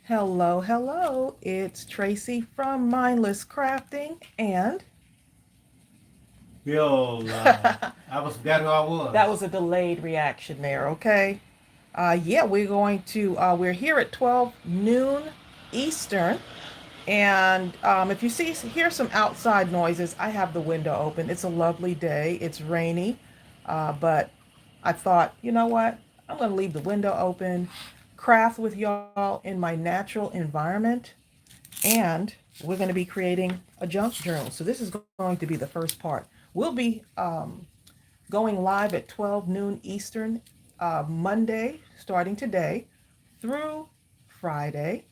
Hello, hello. It's Tracy from Mindless Crafting, and Yo, I was forgot who I that was. was a delayed reaction there, okay? Yeah, we're here at 12 noon Eastern. And if you hear some outside noises, I have the window open. It's a lovely day. It's rainy, but I thought, you know what? I'm going to leave the window open, craft with y'all in my natural environment, and we're going to be creating a junk journal. So this is going to be the first part. We'll be going live at 12 noon Eastern, Monday, starting today, through Friday.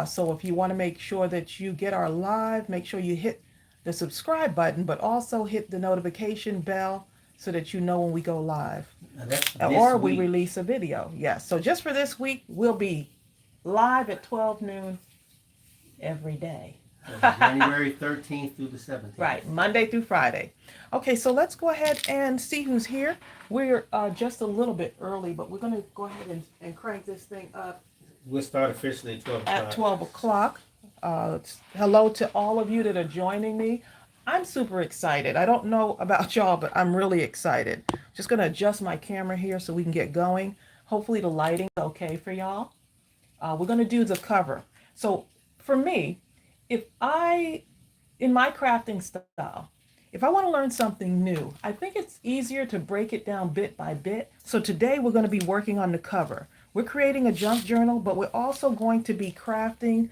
So if you want to make sure that you get our live, make sure you hit the subscribe button, but also hit the notification bell so that you know when we go live Now, that's this or we week. release a video. Yes. So just for this week, we'll be live at 12 noon every day. January 13th through the 17th. Right, Monday through Friday. Okay, so let's go ahead and see who's here. We're just a little bit early, but we're going to go ahead and crank this thing up We'll start officially at 12 at o'clock. 12 o'clock. Hello to all of you that are joining me. I'm super excited. I don't know about y'all, but I'm really excited. Just going to adjust my camera here so we can get going. Hopefully the lighting's okay for y'all. We're going to do the cover. So for me, if I in my crafting style, if I want to learn something new, I think it's easier to break it down bit by bit. So today we're going to be working on the cover. We're creating a junk journal, but we're also going to be crafting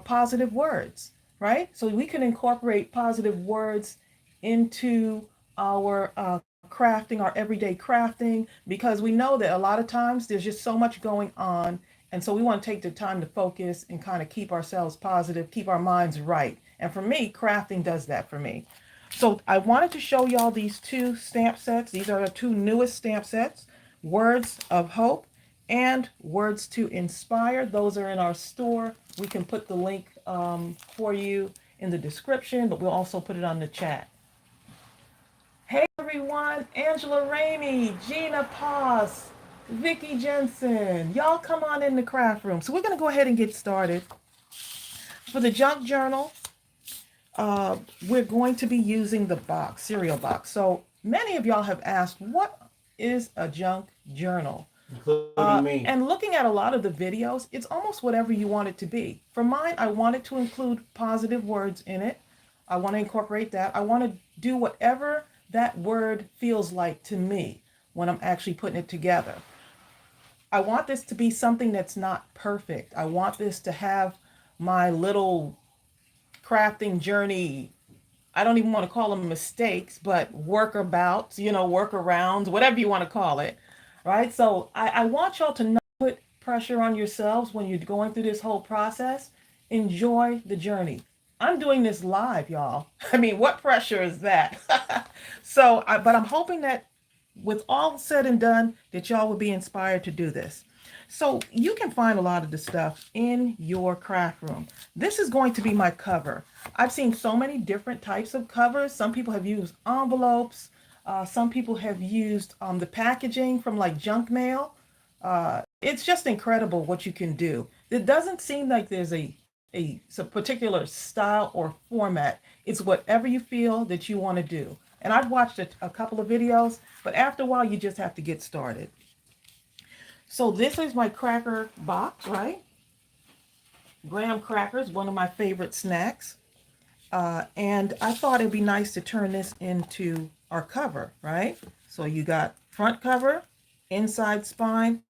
positive words, right? So we can incorporate positive words into our crafting, our everyday crafting, because we know that a lot of times there's just so much going on. And so we want to take the time to focus and kind of keep ourselves positive, keep our minds right. And for me, crafting does that for me. So I wanted to show y'all these two stamp sets. These are the two newest stamp sets, Words of Hope and Words to Inspire. Those are in our store. We can put the link for you in the description, but we'll also put it on the chat. Hey everyone, Angela Rainey, Gina Paz, Vicki Jensen. Y'all come on in the craft room. So we're going to go ahead and get started. For the junk journal, we're going to be using the box, cereal box. So many of y'all have asked, what is a junk journal? Including me. And looking at a lot of the videos, it's almost whatever you want it to be. For mine, I wanted to include positive words in it. I want to incorporate that. I want to do whatever that word feels like to me when I'm actually putting it together. I want this to be something that's not perfect. I want this to have my little crafting journey. I don't even want to call them mistakes, but workabouts, workarounds, whatever you want to call it. Right. So I want y'all to not put pressure on yourselves when you're going through this whole process. Enjoy the journey. I'm doing this live, y'all. I mean, what pressure is that? But I'm hoping that with all said and done, that y'all will be inspired to do this. So you can find a lot of the stuff in your craft room. This is going to be my cover. I've seen so many different types of covers. Some people have used envelopes. Some people have used the packaging from like junk mail. It's just incredible what you can do. It doesn't seem like there's a particular style or format. It's whatever you feel that you want to do. And I've watched a couple of videos, but after a while, you just have to get started. So this is my cracker box, right? Graham crackers, one of my favorite snacks. And I thought it'd be nice to turn this into our cover, right? So you got front cover, inside spine,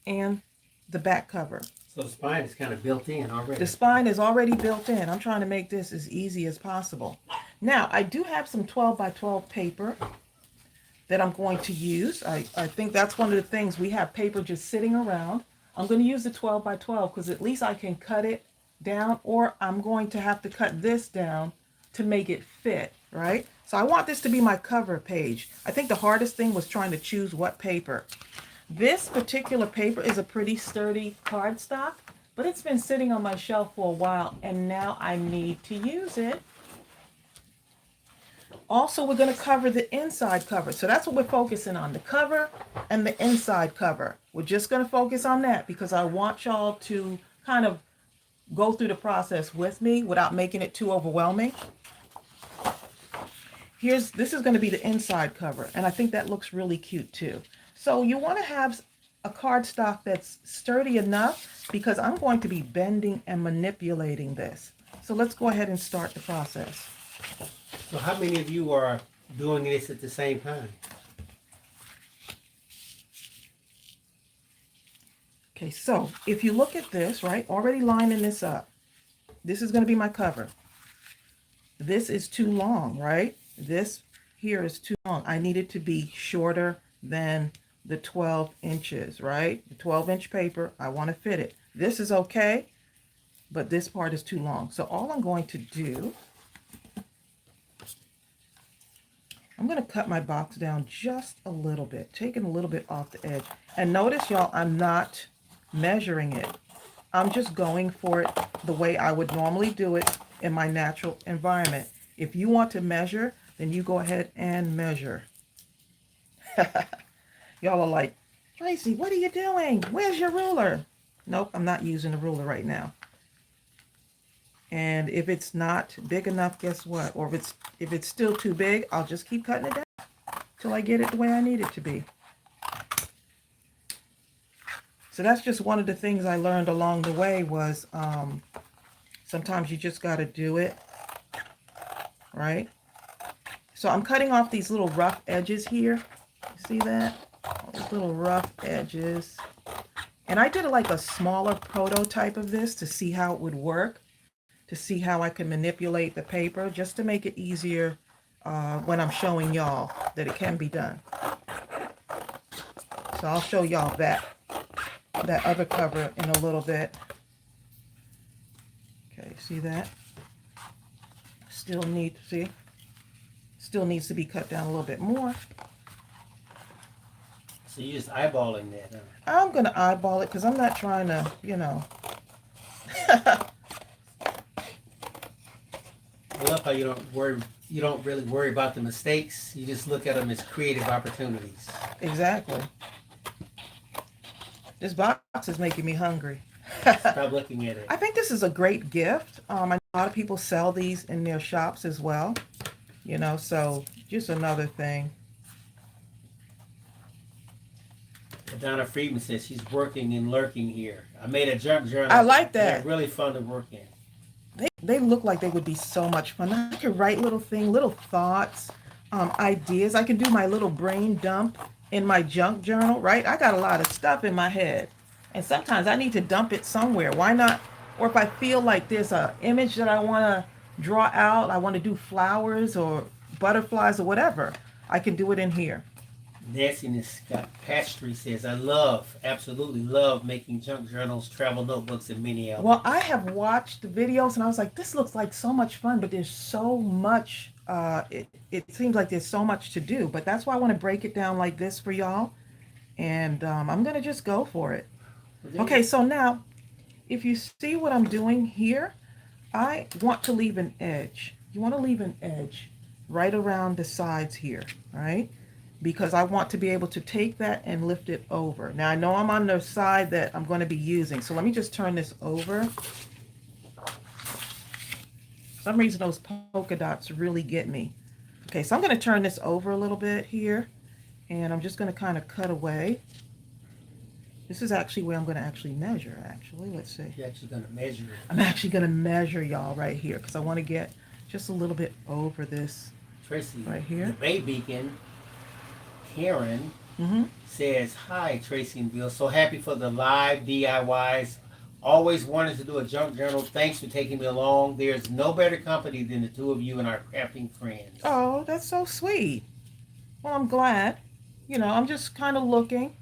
and the back cover. So the spine is kind of built in The already. spine is already built in. I'm trying to make this as easy as possible. Now, I do have some 12 by 12 paper that I'm going to use. I think that's one of the things. We have paper just sitting around. I'm going to use the 12 by 12 because at least I can cut it down, or I'm going to have to cut this down to make it fit, right? So I want this to be my cover page. I think the hardest thing was trying to choose what paper. This particular paper is a pretty sturdy cardstock, but it's been sitting on my shelf for a while and now I need to use it. Also, we're going to cover the inside cover. So that's what we're focusing on, the cover and the inside cover. We're just going to focus on that because I want y'all to kind of go through the process with me without making it too overwhelming. This is going to be the inside cover, and I think that looks really cute too. So you want to have a cardstock that's sturdy enough, because I'm going to be bending and manipulating this. So let's go ahead and start the process. So how many of you are doing this at the same time? Okay, so if you look at this, right, already lining this up, this is going to be my cover. This is too long, right? This here is too long. I need it to be shorter than the 12 inches, right? The 12-inch paper, I want to fit it. This is okay, but this part is too long. So all I'm going to do, I'm going to cut my box down just a little bit, taking a little bit off the edge. And notice, y'all, I'm not measuring it. I'm just going for it the way I would normally do it in my natural environment. If you want to measure, then you go ahead and measure. Y'all are like, Tracey, what are you doing? Where's your ruler? Nope, I'm not using a ruler right now. And if it's not big enough, guess what? Or if it's still too big, I'll just keep cutting it down till I get it the way I need it to be. So that's just one of the things I learned along the way was sometimes you just got to do it, right? So I'm cutting off these little rough edges here. You see that? All these little rough edges. And I did like a smaller prototype of this to see how it would work, to see how I can manipulate the paper, just to make it easier when I'm showing y'all that it can be done. So I'll show y'all that other cover in a little bit. Okay, see that? Still needs to be cut down a little bit more. So you're just eyeballing that, huh? I'm gonna eyeball it because I'm not trying to, you know. I love how you don't really worry about the mistakes. You just look at them as creative opportunities. Exactly. This box is making me hungry. Stop looking at it. I think this is a great gift. I know a lot of people sell these in their shops as well. You know, so just another thing. Donna Friedman says she's working and lurking here. I made a junk journal. I like that. They're really fun to work in. They look like they would be so much fun. I could write little thoughts, ideas. I can do my little brain dump in my junk journal, right? I got a lot of stuff in my head, and sometimes I need to dump it somewhere. Why not? Or if I feel like there's an image that I want to draw out, I want to do flowers or butterflies or whatever, I can do it in here. Nancy Scott Pastry says, absolutely love making junk journals, travel notebooks, and mini albums. Well, I have watched the videos and I was like, this looks like so much fun, but there's so much, it seems like there's so much to do. But that's why I want to break it down like this for y'all. And I'm going to just go for it. Okay, so now, if you see what I'm doing here, I want to leave an edge. You want to leave an edge right around the sides here, right? Because I want to be able to take that and lift it over. Now I know I'm on the side that I'm going to be using, so let me just turn this over. For some reason those polka dots really get me. Okay, so I'm going to turn this over a little bit here, and I'm just going to kind of cut away. This is actually where I'm going to actually measure, actually. Let's see. You're actually going to measure it. I'm actually going to measure, y'all, right here, because I want to get just a little bit over this. Tracey, right here. The Bay Beacon, Karen, says, hi, Tracey and Bill. So happy for the live DIYs. Always wanted to do a junk journal. Thanks for taking me along. There's no better company than the two of you and our crafting friends. Oh, that's so sweet. Well, I'm glad. You know, I'm just kind of looking,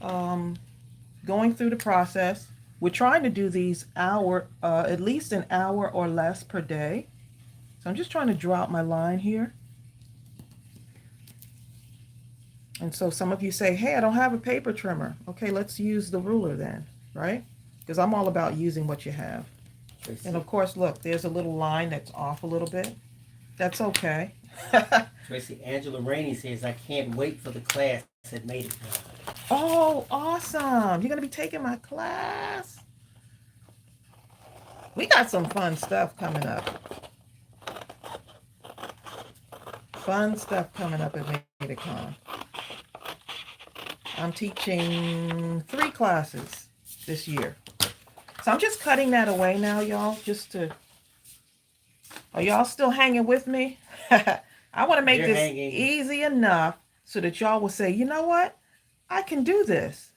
going through the process. We're trying to do these at least an hour or less per day. So I'm just trying to draw out my line here. And so some of you say, hey, I don't have a paper trimmer. Okay, let's use the ruler then, right? Because I'm all about using what you have. Tracey. And of course, look, there's a little line that's off a little bit. That's okay. Tracy, Angela Rainey says, I can't wait for the class that made it. Oh, awesome. You're going to be taking my class. We got some fun stuff coming up. Fun stuff coming up at Mableton. I'm teaching 3 classes this year. So I'm just cutting that away now, y'all, just to... Are y'all still hanging with me? I want to make You're this hanging. easy enough so that y'all will say, you know what? I can do this.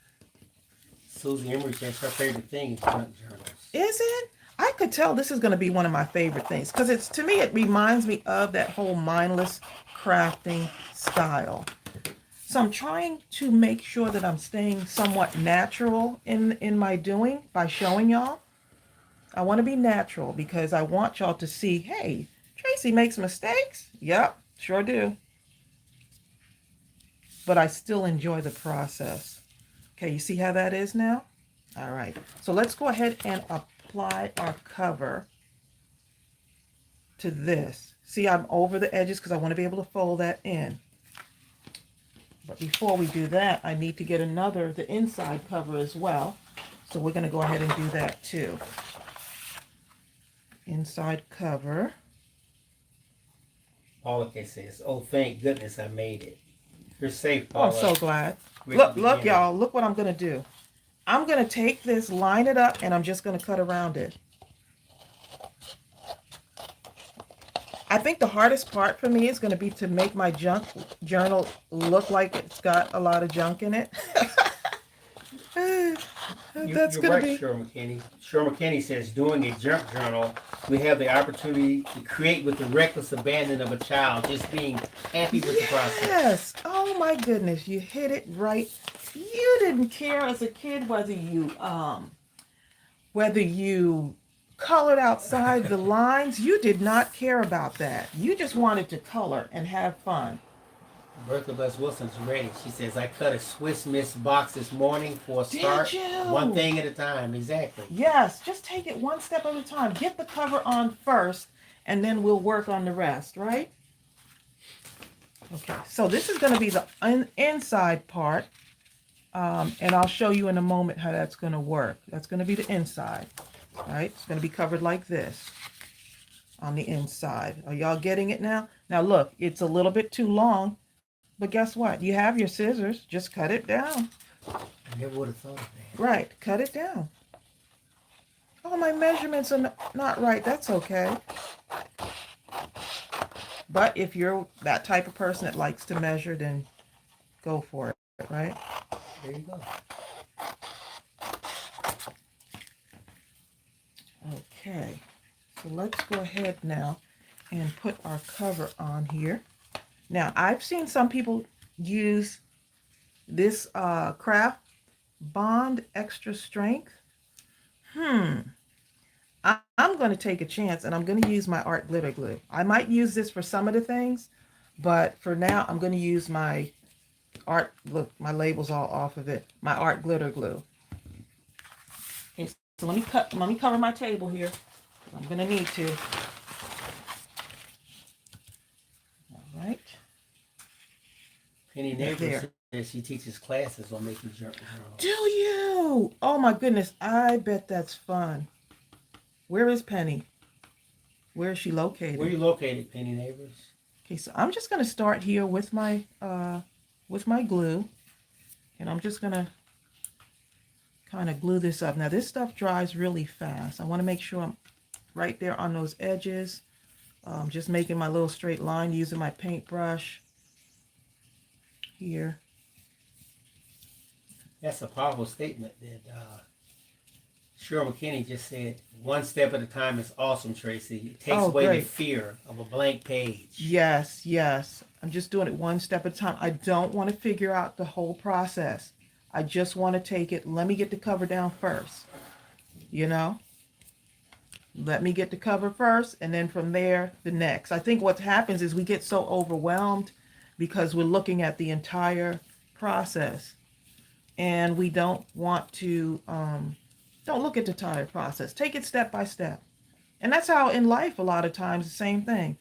Susie Emery says her favorite thing is junk journals. Is it? I could tell this is going to be one of my favorite things because it's, to me, it reminds me of that whole mindless crafting style. So I'm trying to make sure that I'm staying somewhat natural in my doing by showing y'all. I want to be natural because I want y'all to see, hey, Tracey makes mistakes. Yep, sure do. But I still enjoy the process. Okay, you see how that is now? All right, so let's go ahead and apply our cover to this. See, I'm over the edges because I want to be able to fold that in. But before we do that, I need to get the inside cover as well. So we're going to go ahead and do that too. Inside cover. Paula says, oh, thank goodness I made it. You're safe, Oh, I'm Paula. so glad. Look, y'all, look what I'm going to do. I'm going to take this, line it up, and I'm just going to cut around it. I think the hardest part for me is going to be to make my junk journal look like it's got a lot of junk in it. That's You're going right, to be... Cheryl McKinney. Cheryl McKinney says, doing a junk journal, we have the opportunity to create with the reckless abandon of a child, just being happy with the process. Yes. Oh my goodness, you hit it right. You didn't care as a kid whether you colored outside the lines. You did not care about that. You just wanted to color and have fun. Bertha Bess Wilson's ready. She says, I cut a Swiss Miss box this morning for a start. Did you? One thing at a time. Exactly. Yes, just take it one step at a time. Get the cover on first, and then we'll work on the rest, right? Okay, so this is going to be the inside part, and I'll show you in a moment how that's going to work. That's going to be the inside, right? It's going to be covered like this on the inside. Are y'all getting it now? Now look, it's a little bit too long, but guess what? You have your scissors. Just cut it down. I never would have thought of that. Right, cut it down. Oh, my measurements are not right. That's okay. But if you're that type of person that likes to measure, then go for it, right? There you go. Okay, so let's go ahead now and put our cover on here. Now, I've seen some people use this craft bond extra strength. I'm going to take a chance, and I'm going to use my art glitter glue. I might use this for some of the things, but for now, I'm going to use my art, look, my label's all off of it, my art glitter glue. Okay, so let me cover my table here. I'm going to need to. All right. Penny Neighbors says she teaches classes on making junk journals. Do you? Oh my goodness, I bet that's fun. Where is Penny? Where is she located? Where are you located, Penny Neighbors? Okay, so I'm just going to start here with my glue, and I'm just going to kind of glue this up. Now this stuff dries really fast. I want to make sure I'm right there on those edges. Just making my little straight line using my paintbrush here. That's a powerful statement that Cheryl McKinney just said. One step at a time is awesome, Tracey. It takes away great. the fear of a blank page. Yes, yes. I'm just doing it one step at a time. I don't want to figure out the whole process. I just want to take it. Let me get the cover down first. You know? Let me get the cover first, and then from there, the next. I think what happens is we get so overwhelmed because we're looking at the entire process, and we don't want to, don't look at the entire process. Take it step by step. And that's how in life, a lot of times, the same thing.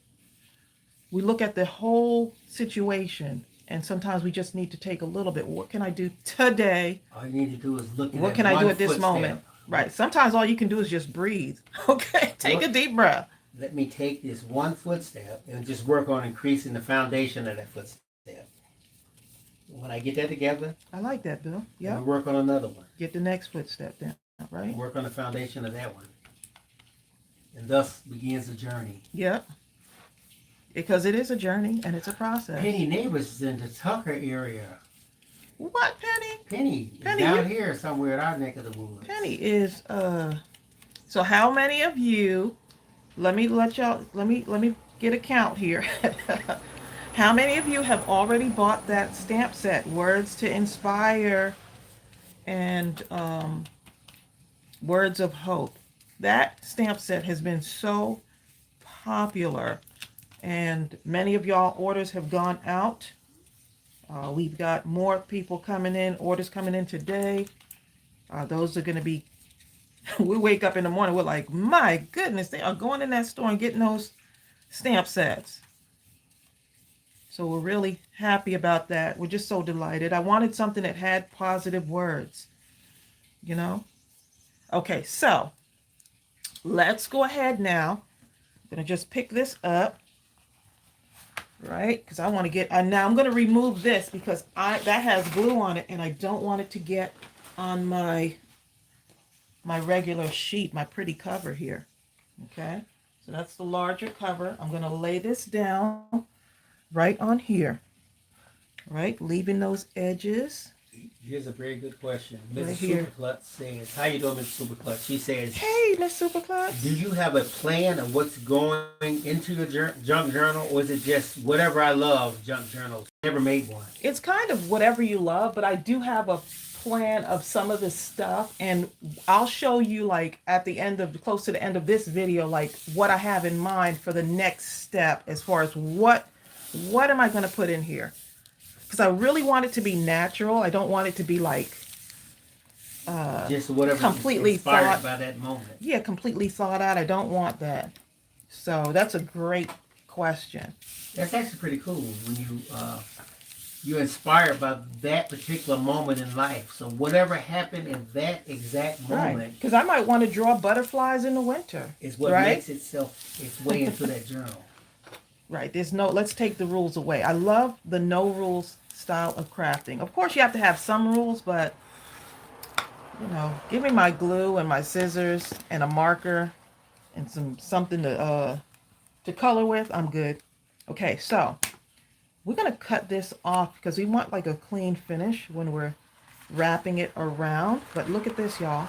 We look at the whole situation, and sometimes we just need to take a little bit. What can I do today? All you need to do is look at What can I do at this moment? Right. Sometimes all you can do is just breathe. Okay. Take a deep breath. Let me take this one footstep and just work on increasing the foundation of that footstep. When I get that together, I like that, Bill. Yeah. we work on another one. Get the next footstep down, right? Work on the foundation of that one. And thus begins the journey. Yep. Because it is a journey and it's a process. Penny neighbors is in the Tucker area. What, Penny? Penny is down here somewhere in our neck of the woods. Penny is so how many of you, let me get a count here. How many of you have already bought that stamp set, Words to Inspire and Words of Hope? That stamp set has been so popular, and many of y'all orders have gone out. We've got more people coming in, orders coming in today. Those are going to be, we wake up in the morning, we're like, my goodness, they are going in that store and getting those stamp sets. So we're really happy about that. We're just so delighted. I wanted something that had positive words, you know? Okay, so let's go ahead now. I'm going to just pick this up, right? Because I want to get, now I'm going to remove this because that has glue on it and I don't want it to get on my regular sheet, my pretty cover here. Okay, so that's the larger cover. I'm going to lay this down right on here, right? Leaving those edges. Here's a very good question. Right Mrs. here. Superclutch says, how you doing, Mrs. Superclutch? She says, Hey, Miss Superclutch. do you have a plan of what's going into your junk journal, or is it just whatever I love junk journals? Never made one. It's kind of whatever you love, but I do have a plan of some of this stuff, and I'll show you like at the end of, close to the end of this video, like what I have in mind for the next step as far as what am I going to put in here. Because I really want it to be natural. I don't want it to be like just whatever completely inspired by that moment. Yeah, completely thought out. I don't want that. So that's a great question. That's actually pretty cool when you're inspired by that particular moment in life. So whatever happened in that exact moment, because I might want to draw butterflies in the winter, is what makes itself its way into that journal. Right. Let's take the rules away. I love the no rules style of crafting. Of course, you have to have some rules, but you know, give me my glue and my scissors and a marker and something to color with. I'm good. Okay, so we're gonna cut this off because we want like a clean finish when we're wrapping it around. But look at this, y'all.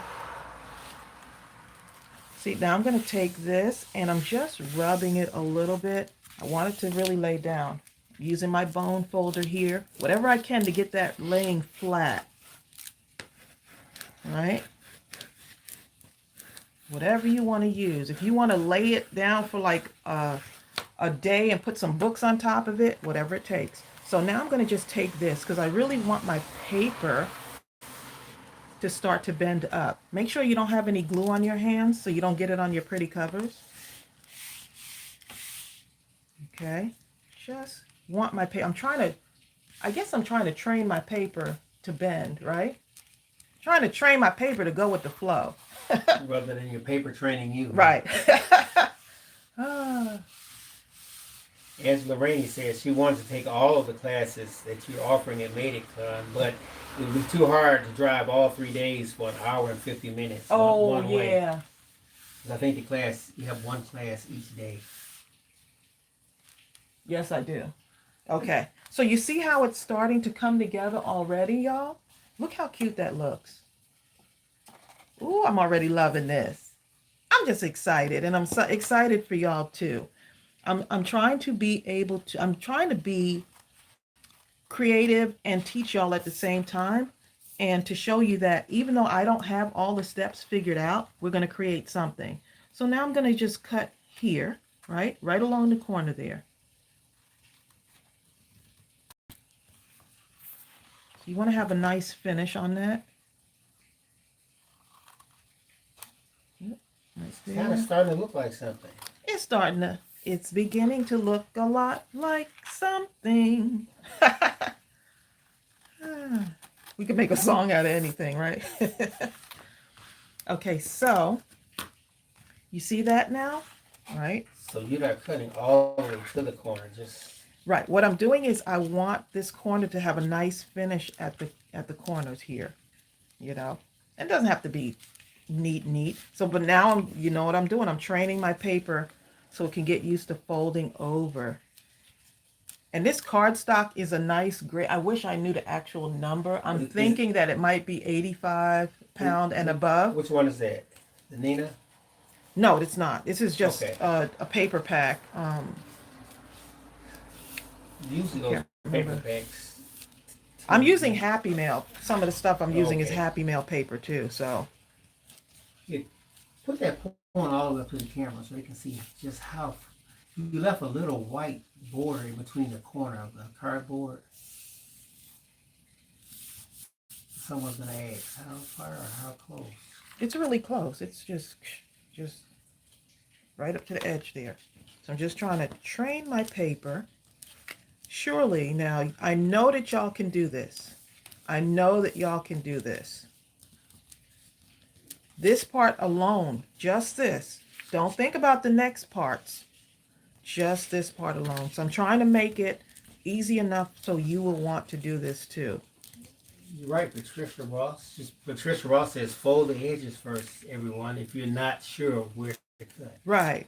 See, now I'm gonna take this and I'm just rubbing it a little bit. I want it to really lay down. Using my bone folder here, whatever I can to get that laying flat. All right? Whatever you want to use. If you want to lay it down for like a day and put some books on top of it, whatever it takes. So now I'm going to just take this because I really want my paper to start to bend up. Make sure you don't have any glue on your hands so you don't get it on your pretty covers. Okay, just want my paper. I guess I'm trying to train my paper to bend, right? Trying to train my paper to go with the flow. Rather than your paper training you. Right. As Lorraine says, she wants to take all of the classes that you're offering at Mableton, but it would be too hard to drive all 3 days for an hour and 50 minutes. Oh, one yeah. way. I think you have one class each day. Yes, I do. Okay. So you see how it's starting to come together already, y'all? Look how cute that looks. Ooh, I'm already loving this. I'm just excited, and I'm so excited for y'all too. I'm trying to be creative and teach y'all at the same time, and to show you that even though I don't have all the steps figured out, we're going to create something. So now I'm going to just cut here, right along the corner there. You want to have a nice finish on that. It's kind of starting to look like something. It's beginning to look a lot like something. We could make a song out of anything, right? Okay, so you see that now, right? So you're not cutting all the way to the corner, just Right. What I'm doing is I want this corner to have a nice finish at the corners here, you know. It doesn't have to be neat. So, but now you know what I'm doing? I'm training my paper so it can get used to folding over. And this cardstock is a nice gray. I wish I knew the actual number. I'm thinking that it might be 85 pound and above. Which one is that? The Nina? No, it's not. This is just Okay. a paper pack. Usually those paper packs. I'm using Happy Mail. Some of the stuff I'm using is Okay. Happy Mail paper too. So Yeah, put that point all the way up to the camera so they can see just how you left a little white border in between the corner of the cardboard. Someone's gonna ask how far or how close. it's really close. It's just right up to the edge there. So I'm just trying to train my paper. Surely now, I know that y'all can do this. I know that y'all can do this. This part alone, just this. Don't think about the next parts. Just this part alone. So I'm trying to make it easy enough so you will want to do this too. You're right, Patricia Ross. Patricia Ross says fold the edges first, everyone, if you're not sure where to cut. Right.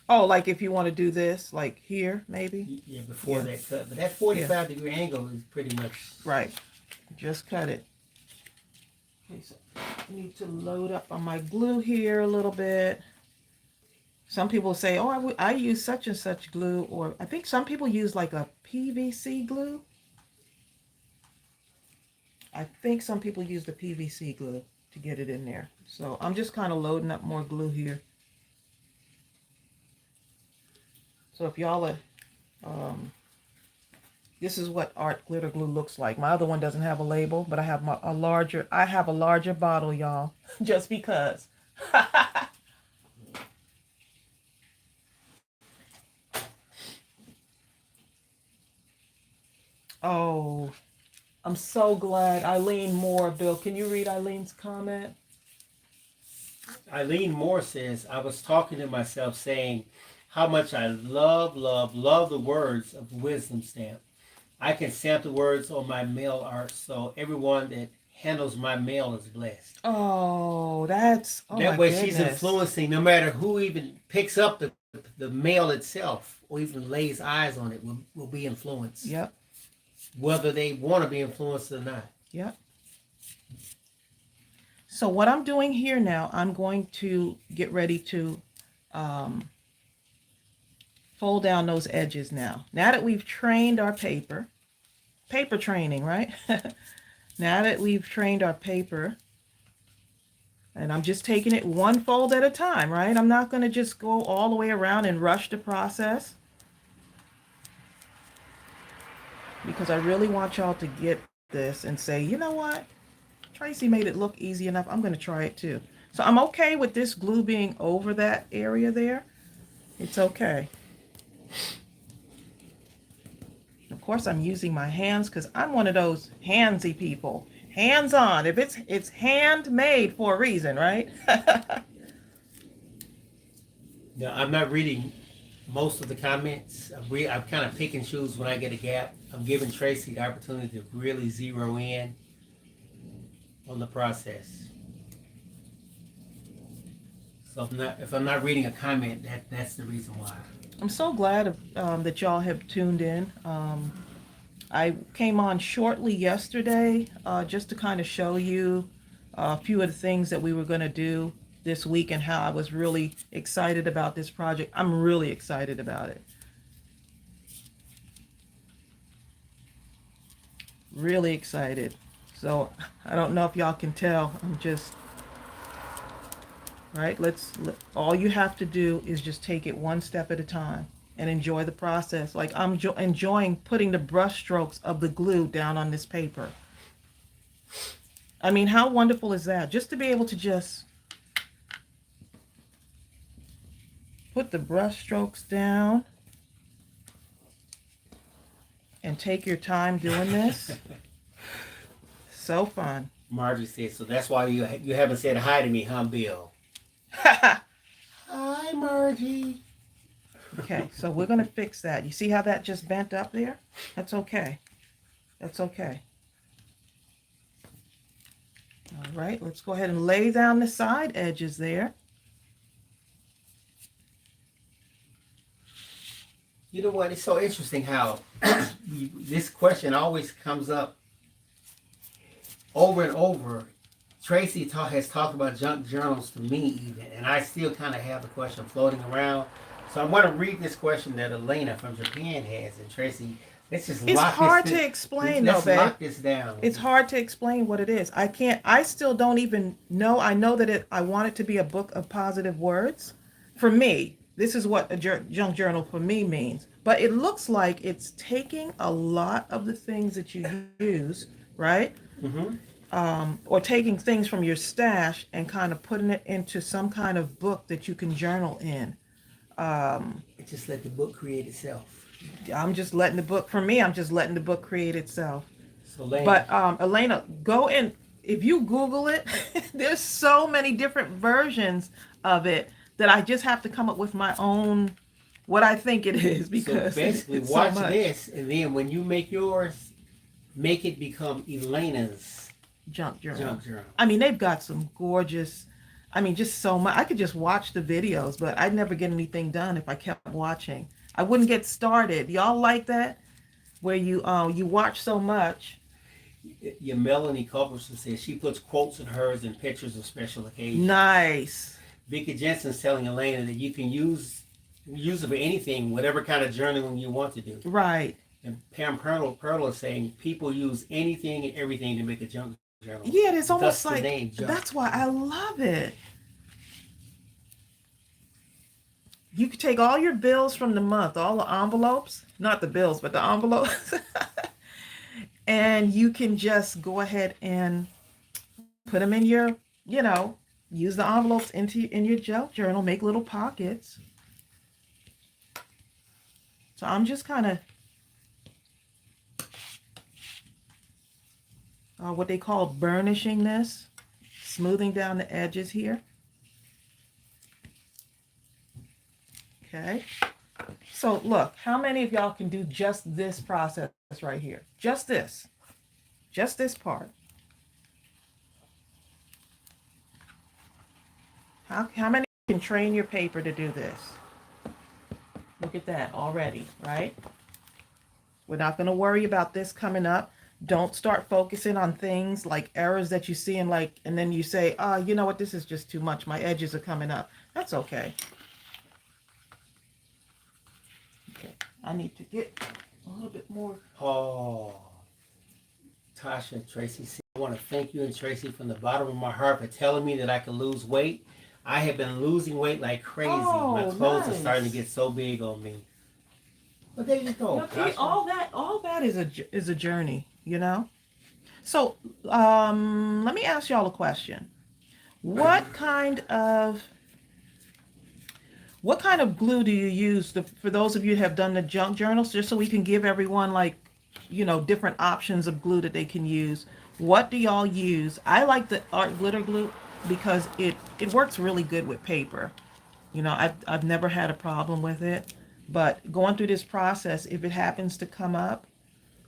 Oh, like if you want to do this, like here, maybe? Yeah, before that cut. But that 45-degree angle is pretty much... Right. Just cut it. Okay, so I need to load up on my glue here a little bit. Some people say, oh, I use such and such glue, or I think some people use like a PVC glue. I think some people use the PVC glue to get it in there. So I'm just kind of loading up more glue here. So if y'all are, this is what art glitter glue looks like. My other one doesn't have a label, but I have a larger bottle, y'all, just because. Oh, I'm so glad. Eileen Moore, Bill, can you read Eileen's comment? Eileen Moore says, I was talking to myself saying how much I love the words of wisdom stamp. I can stamp the words on my mail art so everyone that handles my mail is blessed. Oh, that way goodness. She's influencing no matter who even picks up the mail itself or even lays eyes on it will be influenced. Yep. Whether they want to be influenced or not. Yep. So what I'm doing here now, I'm going to get ready to fold down those edges now. Now that we've trained our paper training, right? Now that we've trained our paper, and I'm just taking it one fold at a time, right? I'm not going to just go all the way around and rush the process, because I really want y'all to get this and say, you know what? Tracey made it look easy enough. I'm going to try it too. So I'm okay with this glue being over that area there. It's okay. Of course, I'm using my hands because I'm one of those handsy people. Hands on. If it's handmade for a reason, right? Now, I'm not reading most of the comments. I'm kind of pick and choose when I get a gap. I'm giving Tracey the opportunity to really zero in on the process. So if I'm not reading a comment, that's the reason why. I'm so glad that y'all have tuned in. I came on shortly yesterday just to kind of show you a few of the things that we were going to do this week and how I was really excited about this project. I'm really excited about it. Really excited. So I don't know if y'all can tell. I'm just, right? All you have to do is just take it one step at a time and enjoy the process. Like I'm enjoying putting the brush strokes of the glue down on this paper. I mean, how wonderful is that? Just to be able to just put the brush strokes down and take your time doing this. So fun. Margie said, so that's why you haven't said hi to me, huh, Bill? Hi, Margie. Okay, so we're going to fix that. You see how that just bent up there? That's okay. That's okay. All right, let's go ahead and lay down the side edges there. You know what? It's so interesting how this question always comes up over and over. Tracey has talked about junk journals to me even, and I still kind of have the question floating around. So I'm going to read this question that Elena from Japan has, and Tracey, let's just It's lock hard this. to explain though, Let's babe. lock this down. It's hard to explain what it is. I still don't even know. I know that I want it to be a book of positive words. For me, this is what a junk journal for me means. But it looks like it's taking a lot of the things that you use, right? Or taking things from your stash and kind of putting it into some kind of book that you can journal in. Just let the book create itself. I'm just letting the book, for me, I'm just letting the book create itself. So, Elena. But Elena, go in, if you Google it, there's so many different versions of it that I just have to come up with my own, what I think it is, because so basically it's watch so much. this, and then when you make yours, make it become Elena's Junk journal. junk journal. I mean, they've got some gorgeous, just so much. I could just watch the videos, but I'd never get anything done if I kept watching. I wouldn't get started. Y'all like that? Where you watch so much. Your Melanie Culberson says she puts quotes in hers and pictures of special occasions. Nice. Vicky Jensen's telling Elena that you can use it for anything, whatever kind of journaling you want to do. Right. And Pam Perla is saying people use anything and everything to make a junk journal. Yeah, it's almost Thus like, the name, junk. that's why I love it. You could take all your bills from the month, all the envelopes, not the bills, but the envelopes, and you can just go ahead and put them in your, use the envelopes in your junk journal, make little pockets. So I'm just kind of what they call burnishing this, smoothing down the edges here. Okay, so look, how many of y'all can do just this process right here? Just this part. How many can train your paper to do this? Look at that already, right? We're not going to worry about this coming up. Don't start focusing on things like errors that you see and then you say, you know what, this is just too much. My edges are coming up. That's okay. Okay, I need to get a little bit more. Oh, Tasha, Tracey said, I want to thank you and Tracey from the bottom of my heart for telling me that I could lose weight. I have been losing weight like crazy. My clothes are starting to get so big on me. But there you go. Okay, all that is a journey, So let me ask y'all a question. What kind of glue do you use for those of you who have done the junk journals, just so we can give everyone different options of glue that they can use? What do y'all use? I like the art glitter glue because it works really good with paper. I've never had a problem with it, but going through this process, if it happens to come up,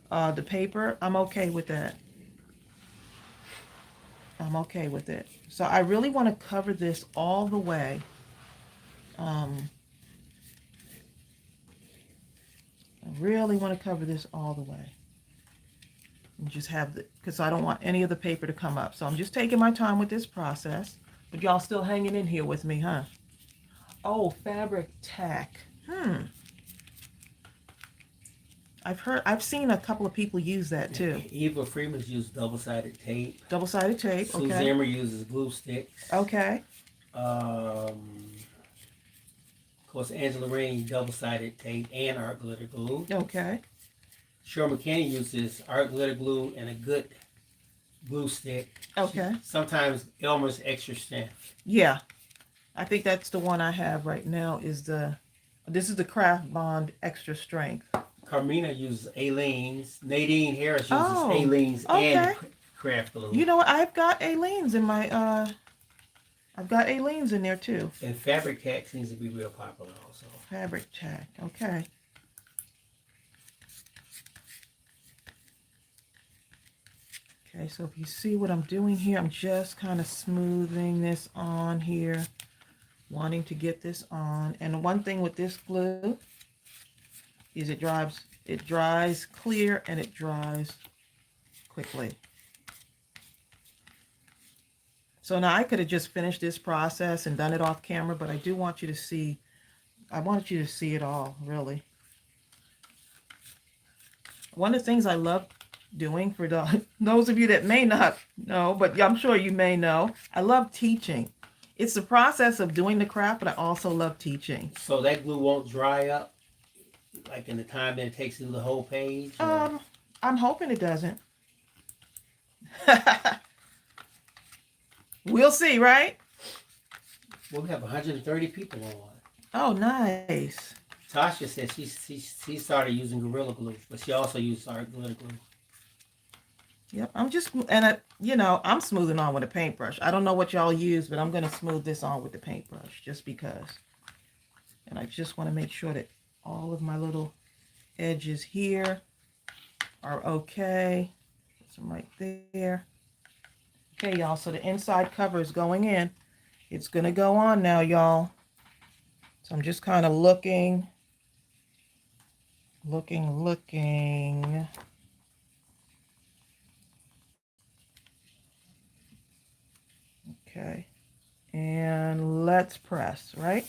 the paper, I'm okay with that. I'm okay with it. So I really want to cover this all the way. I really want to cover this all the way. And just because I don't want any of the paper to come up. So I'm just taking my time with this process. But y'all still hanging in here with me, huh? Oh, fabric tack. I've seen a couple of people use that too. Eva Freeman's used double-sided tape. Double-sided tape, Sue okay. Zimmer uses glue sticks. Okay. Of course, Angela Rain double-sided tape and art glitter glue. Okay. Cheryl McKinney uses art glitter glue and a good glue stick. Okay. Sometimes Elmer's extra strength. Yeah. I think that's the one I have right now this is the Craft Bond Extra Strength. Carmina uses Aleene's. Nadine Harris uses Oh, Aleene's okay. and craft glue. You know what? I've got Aleene's in my, I've got Aleene's in there too. And Fabric Tack seems to be real popular also. Fabric Tack, okay. Okay, so if you see what I'm doing here, I'm just kind of smoothing this on here, wanting to get this on. And the one thing with this glue is it dries clear and it dries quickly. So now I could have just finished this process and done it off camera, but I do want you to see, I want you to see it all, really. One of the things I love doing for those of you that may not know, but I'm sure you may know, I love teaching. It's the process of doing the craft, but I also love teaching. So that glue won't dry up, like in the time that it takes to do the whole page? Or? I'm hoping it doesn't. We'll see, right? Well, we have 130 people on. Oh, nice. Tasha said she started using Gorilla Glue, but she also used our glitter glue. Yep, I'm just, and I'm smoothing on with a paintbrush. I don't know what y'all use, but I'm going to smooth this on with the paintbrush just because. And I just want to make sure that all of my little edges here are okay. Put some right there. Okay, y'all, so the inside cover is going in. It's going to go on now, y'all. So I'm just kind of looking. Okay, and let's press, right?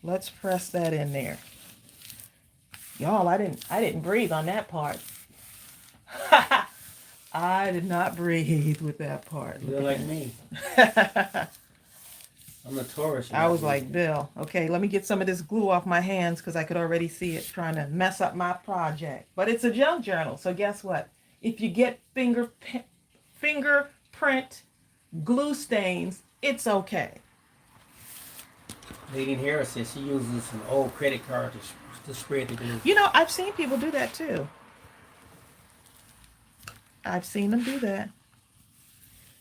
Let's press that in there. Y'all, I didn't breathe on that part. I did not breathe with that part. You're like me. I'm a tourist. I was like, Bill, okay, let me get some of this glue off my hands because I could already see it trying to mess up my project. But it's a junk journal, so guess what? If you get fingerprint glue stains, it's okay. Lady in Harris says she uses an old credit card to spread the glue. You know, I've seen people do that too. I've seen them do that.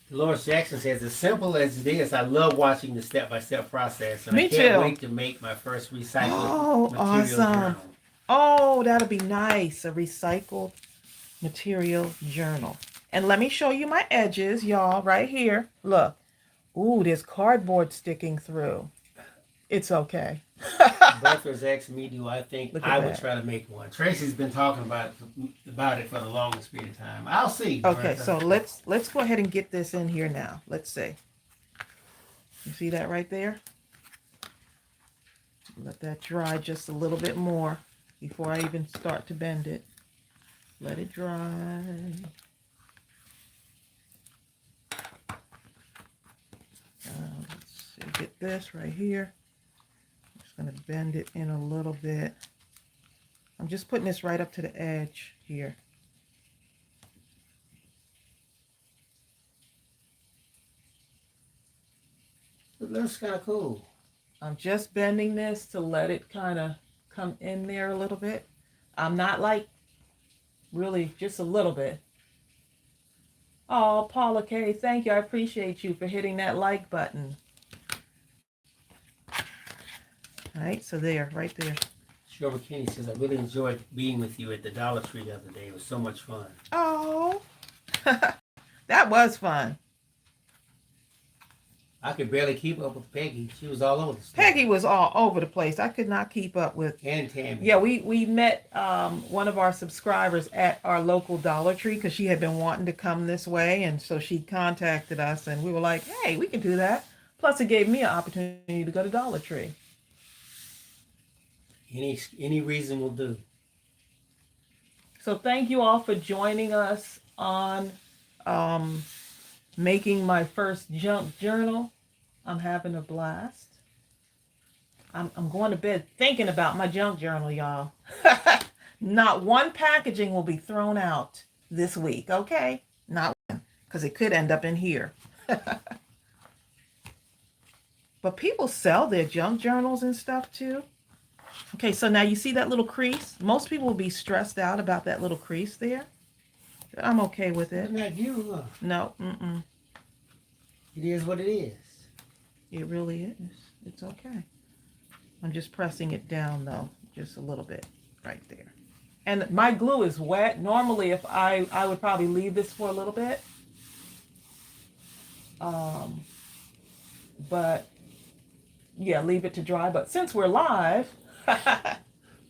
Dolores Jackson says, as simple as it is, I love watching the step-by-step process. And Me I can't too. wait to make my first recycled material awesome. journal. Oh, that'll be nice. A recycled material journal. And let me show you my edges, y'all, right here. Look. Ooh, there's cardboard sticking through. It's okay. Buffers asked me, do I think I would try to make one? Tracy's been talking about it for the longest period of time. I'll see. Okay, so let's go ahead and get this in here now. Let's see. You see that right there? Let that dry just a little bit more before I even start to bend it. Let it dry. Let's see, get this right here. I'm just going to bend it in a little bit. I'm just putting this right up to the edge here. It looks kind of cool. I'm just bending this to let it kind of come in there a little bit. I'm not like really, just a little bit. Oh, Paula K, thank you. I appreciate you for hitting that like button. All right, so there, right there. Sherwood Kenny says, I really enjoyed being with you at the Dollar Tree the other day. It was so much fun. Oh, that was fun. I could barely keep up with Peggy. She was all over the store. Peggy was all over the place. I could not keep up with. And Tammy. Yeah, we met one of our subscribers at our local Dollar Tree because she had been wanting to come this way, and so she contacted us, and we were like, hey, we can do that. Plus, it gave me an opportunity to go to Dollar Tree. Any reason will do. So thank you all for joining us on making my first junk journal. I'm having a blast. I'm going to bed thinking about my junk journal, y'all. Not one packaging will be thrown out this week, okay? Not one, because it could end up in here. But people sell their junk journals and stuff too. Okay, so now you see that little crease? Most people will be stressed out about that little crease there. I'm okay with It's it. not you, huh? No, mm-mm. It is what it is. It really is. It's okay. I'm just pressing it down though, just a little bit right there. And my glue is wet. Normally, if I would probably leave this for a little bit. Um, but yeah, leave it to dry. But since we're live,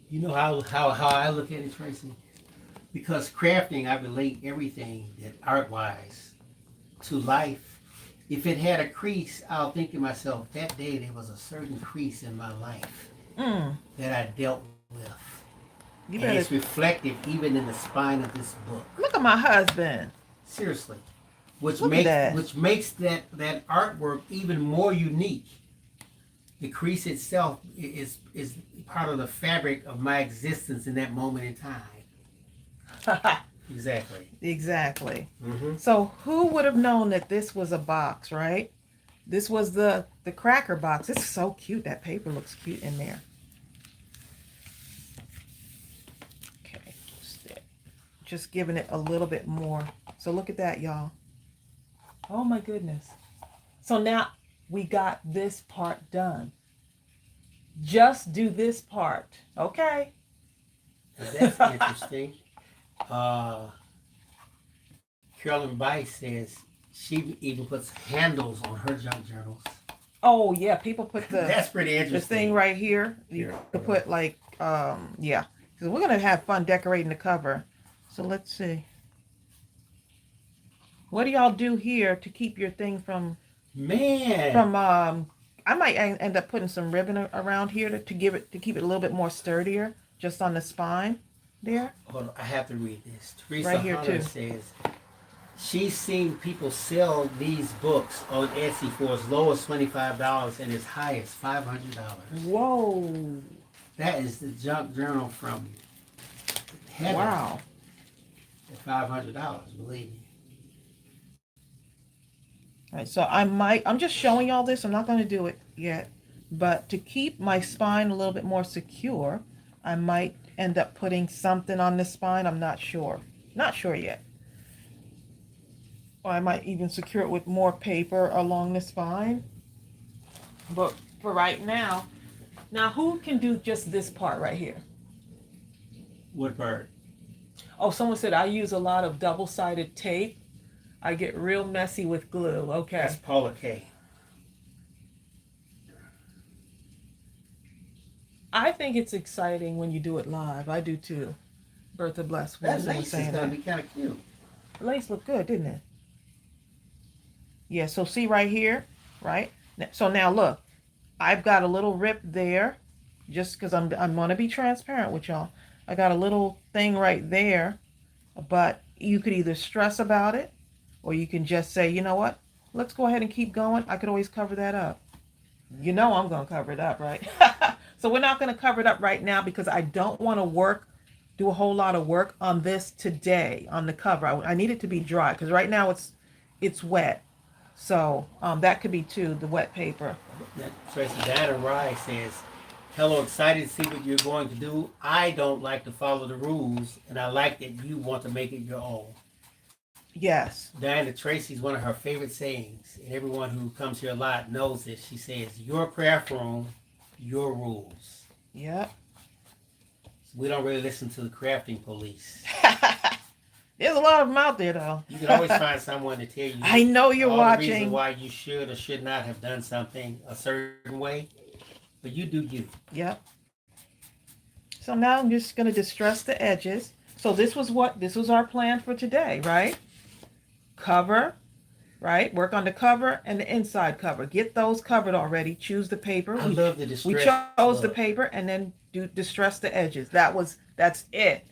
You know how I look at it, Tracy? Because crafting, I relate everything that art-wise to life. If it had a crease, I'll think to myself, that day there was a certain crease in my life mm, that I dealt with. you And it's better reflected even in the spine of this book. look at my husband. Seriously. Which Look at makes that. that artwork even more unique. The crease itself is part of the fabric of my existence in that moment in time. Exactly. Exactly. Mm-hmm. So who would have known that this was a box, right? This was the cracker box. It's so cute. That paper looks cute in there. Okay, just giving it a little bit more. So look at that, y'all. Oh my goodness. So now we got this part done. Just do this part, okay? That's interesting. Carolyn Bice says she even puts handles on her junk journals. Oh yeah, people put That's pretty the interesting. thing right here. You could put like yeah, because we're gonna have fun decorating the cover. So let's see. What do y'all do here to keep your thing from Man. I might end up putting some ribbon around here to give it to keep it a little bit more sturdier, just on the spine there. Hold on, I have to read this. Teresa Right here, Hunter too. says she's seen people sell these books on Etsy for as low as $25 and as high as $500. Whoa! That is the junk journal from heaven. Wow. At $500, believe me. All right, so I'm just showing y'all this. I'm not going to do it yet. But to keep my spine a little bit more secure, I might end up putting something on the spine. I'm not sure. Not sure yet. Or I might even secure it with more paper along the spine. But for right now, who can do just this part right here? What part? Oh, someone said I use a lot of double-sided tape. I get real messy with glue. Okay. That's Paula K. I think it's exciting when you do it live. I do too. Bertha Bless That was lace is saying gonna that. be kind of cute. The lace looked good, didn't it? Yeah, so see right here, right? So now look, I've got a little rip there, just because I'm gonna be transparent with y'all. I got a little thing right there, but you could either stress about it, or you can just say, you know what? Let's go ahead and keep going. I could always cover that up. You know I'm gonna cover it up, right? So we're not gonna cover it up right now because I don't want to do a whole lot of work on this today on the cover. I need it to be dry because right now it's wet. So that could be too the wet paper. Tracy Diana Rye says, hello, excited to see what you're going to do. I don't like to follow the rules, and I like that you want to make it your own. Yes. Diana Tracy's one of her favorite sayings, and everyone who comes here a lot knows this. She says, your craft room, your rules. Yep. We don't really listen to the crafting police. There's a lot of them out there though. You can always find someone to tell you. I know you're all watching. The reason why you should or should not have done something a certain way, but you do you. Yep. So now I'm just going to distress the edges. So this was our plan for today, right? Cover, right? Work on the cover and the inside cover. Get those covered already. Choose the paper. I love the distress. We chose the paper and then distress the edges. That's it.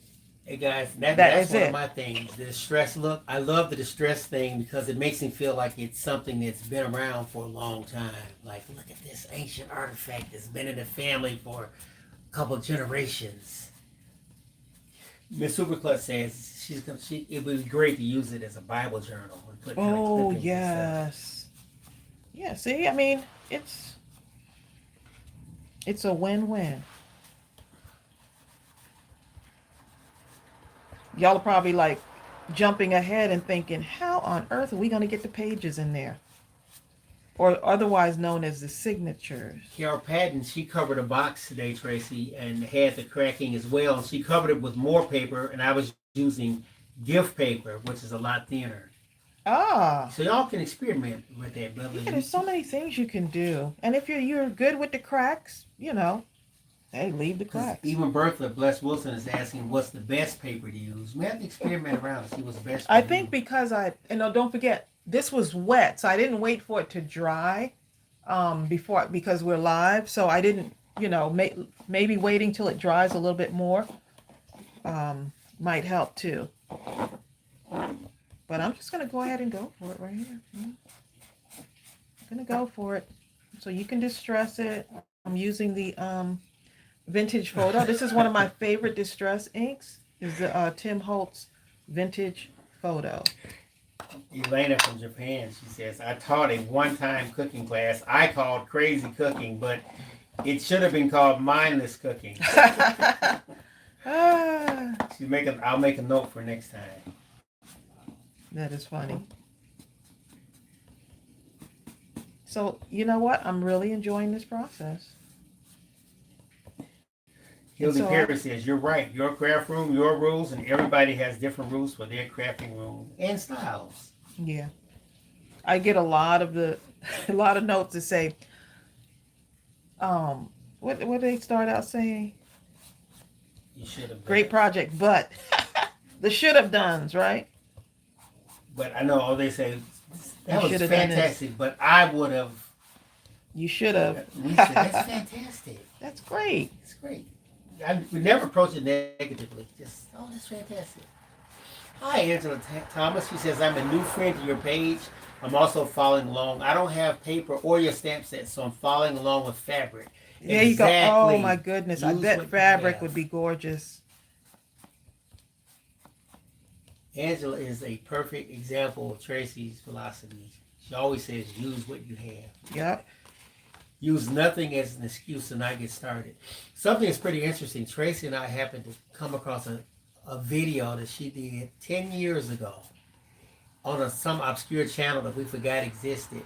Hey guys, that's one of my things. The distress look. I love the distress thing because it makes me feel like it's something that's been around for a long time. Like, look at this ancient artifact that's been in the family for a couple of generations. Miss Superclut says it would be great to use it as a Bible journal. And put Oh yes. Yeah. See, I mean, it's a win-win. Y'all are probably like, jumping ahead and thinking, how on earth are we going to get the pages in there? Or otherwise known as the signatures. Carol Patton, she covered a box today, Tracy, and had the cracking as well. And she covered it with more paper, and I was using gift paper, which is a lot thinner. Ah, So y'all can experiment with that, brother. yeah, there's so many things you can do. And if you're good with the cracks, hey, leave the cracks. Even Bertha Bless Wilson is asking what's the best paper to use. We have to experiment around and see what's the best. I think because don't forget, this was wet, so I didn't wait for it to dry because we're live. So I didn't, maybe waiting till it dries a little bit more might help too. But I'm just going to go ahead and go for it right here. I'm going to go for it. So you can distress it. I'm using the vintage photo. This is one of my favorite distress inks. Is the Tim Holtz vintage photo. Elena from Japan, she says, I taught a one-time cooking class I called crazy cooking, but it should have been called mindless cooking. I'll make a note for next time. That is funny. So, you know what? I'm really enjoying this process. Hildy Perry says, you're right. Your craft room, your rules, and everybody has different rules for their crafting room and styles. Yeah. I get a lot of notes that say, what do they start out saying? You should have. Great project, but the should have dones, right? But I know all they say, that was fantastic, but I would have. You should have. That's fantastic. That's great. It's great. We never approach it negatively. Just, that's fantastic. Hi, Angela Thomas. She says, I'm a new friend to your page. I'm also following along. I don't have paper or your stamp set, so I'm following along with fabric. There you go. Oh, my goodness. I bet fabric would be gorgeous. Angela is a perfect example of Tracey's philosophy. She always says, use what you have. Yep. Use nothing as an excuse to not get started. Something that's pretty interesting. Tracey and I happened to come across a video that she did 10 years ago on some obscure channel that we forgot existed.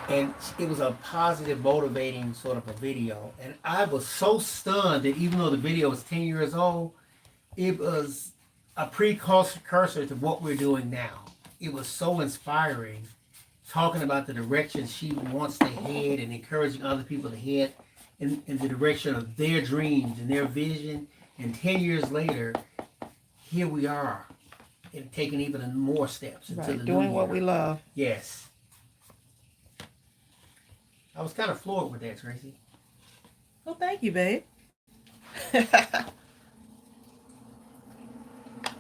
And it was a positive, motivating sort of a video. And I was so stunned that even though the video was 10 years old, it was a precursor to what we're doing now. It was so inspiring, talking about the direction she wants to head and encouraging other people to head in the direction of their dreams and their vision. And 10 years later, here we are, and taking even more steps into the new doing what year. we love. Yes. I was kind of floored with that, Tracey. Well, thank you, babe.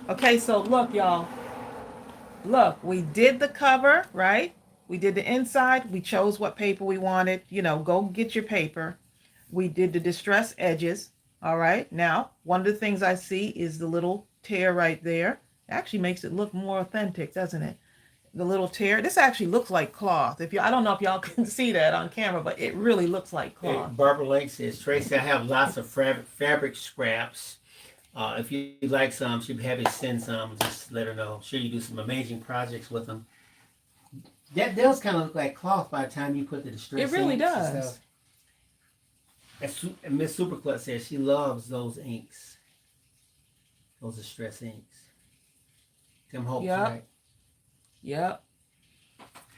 Okay, so look, y'all. Look, we did the cover, right? We did the inside. We chose what paper we wanted. Go get your paper. We did the distress edges. All right. Now, one of the things I see is the little tear right there. It actually makes it look more authentic, doesn't it? The little tear. This actually looks like cloth. I don't know if y'all can see that on camera, but it really looks like cloth. Hey, Barbara Lake says, Tracey, I have lots of fabric scraps. If you'd like some, she'd be happy to send some. Just let her know. I'm sure you do some amazing projects with them. That does kind of look like cloth by the time you put the distress. It really does. And Miss Superclut says she loves those inks. Those distress inks. Tim Holtz, right? Yep.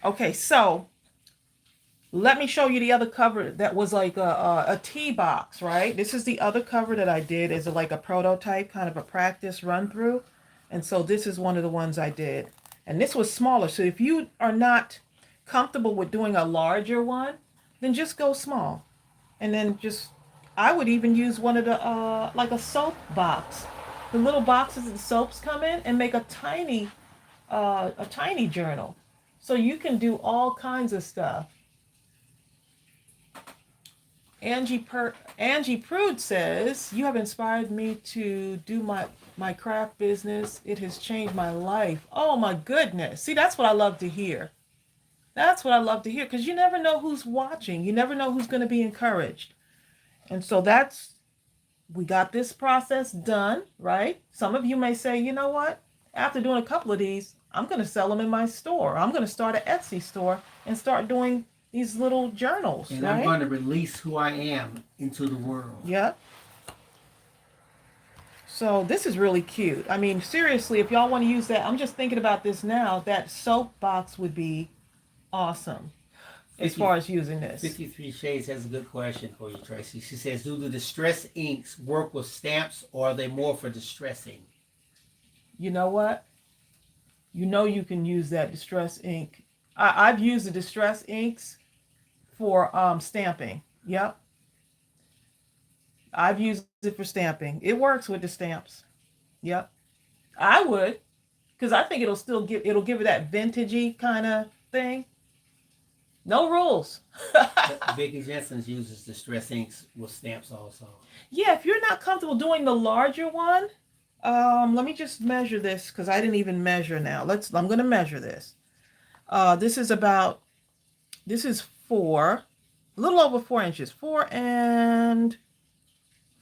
Okay, so let me show you the other cover that was like a tea box, right? This is the other cover that I did as like a prototype, kind of a practice run through. And so this is one of the ones I did. And this was smaller. So if you are not comfortable with doing a larger one, then just go small. And then I would even use one of the, like a soap box. The little boxes that the soaps come in, and make a tiny journal. So you can do all kinds of stuff. Angie Prude says, you have inspired me to do my craft business. It has changed my life. Oh my goodness. See, that's what I love to hear. That's what I love to hear, because you never know who's watching. You never know who's going to be encouraged. And so we got this process done, right? Some of you may say, you know what? after doing a couple of these, I'm going to sell them in my store. I'm going to start an Etsy store and start doing these little journals, And right? I'm going to release who I am into the world. Yeah. So this is really cute. I mean, seriously, if y'all want to use that, I'm just thinking about this now. That soap box would be awesome as 50, far as using this. 53 Shades has a good question for you, Tracy. She says, do the distress inks work with stamps, or are they more for distressing? You know what? You know you can use that distress ink. I've used the distress inks for stamping. Yep. I've used it for stamping. It works with the stamps. Yep. I would, because I think it'll give it that vintagey kind of thing. No rules. Vicky Jensen uses distress inks with stamps also. Yeah, if you're not comfortable doing the larger one, let me just measure this because I didn't even measure now. I'm going to measure this. This is 4, a little over 4 inches, 4 and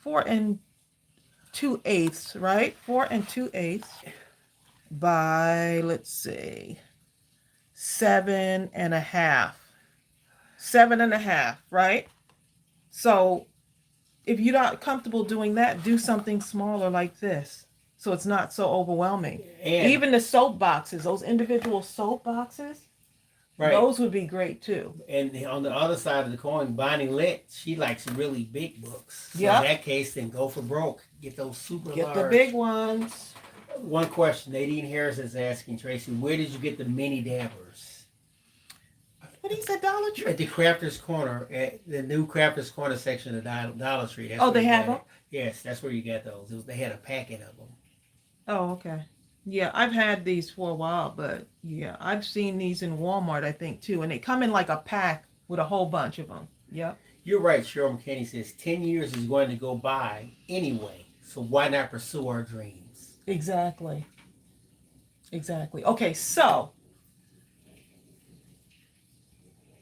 2/8, right? 4 and 2/8 by, let's see, 7.5. 7.5, right? So if you're not comfortable doing that, do something smaller like this. So it's not so overwhelming. And even the soap boxes, those individual soap boxes, right. Those would be great too. And on the other side of the coin, Bonnie Litt, she likes really big books. So yep. In that case, then go for broke. Get those super Get large. the big ones. One question, Nadine Harris is asking, Tracy, where did you get the mini dabbers? What he said, Dollar Tree? At the Crafters Corner, at the new Crafters Corner section of Dollar Tree. That's they have them? Yes, that's where you got those. They had a packet of them. Oh, okay. Yeah, I've had these for a while, but yeah, I've seen these in Walmart, I think, too. And they come in like a pack with a whole bunch of them. Yep. You're right, Cheryl McKinney says 10 years is going to go by anyway, so why not pursue our dreams? Exactly. Exactly. Okay, so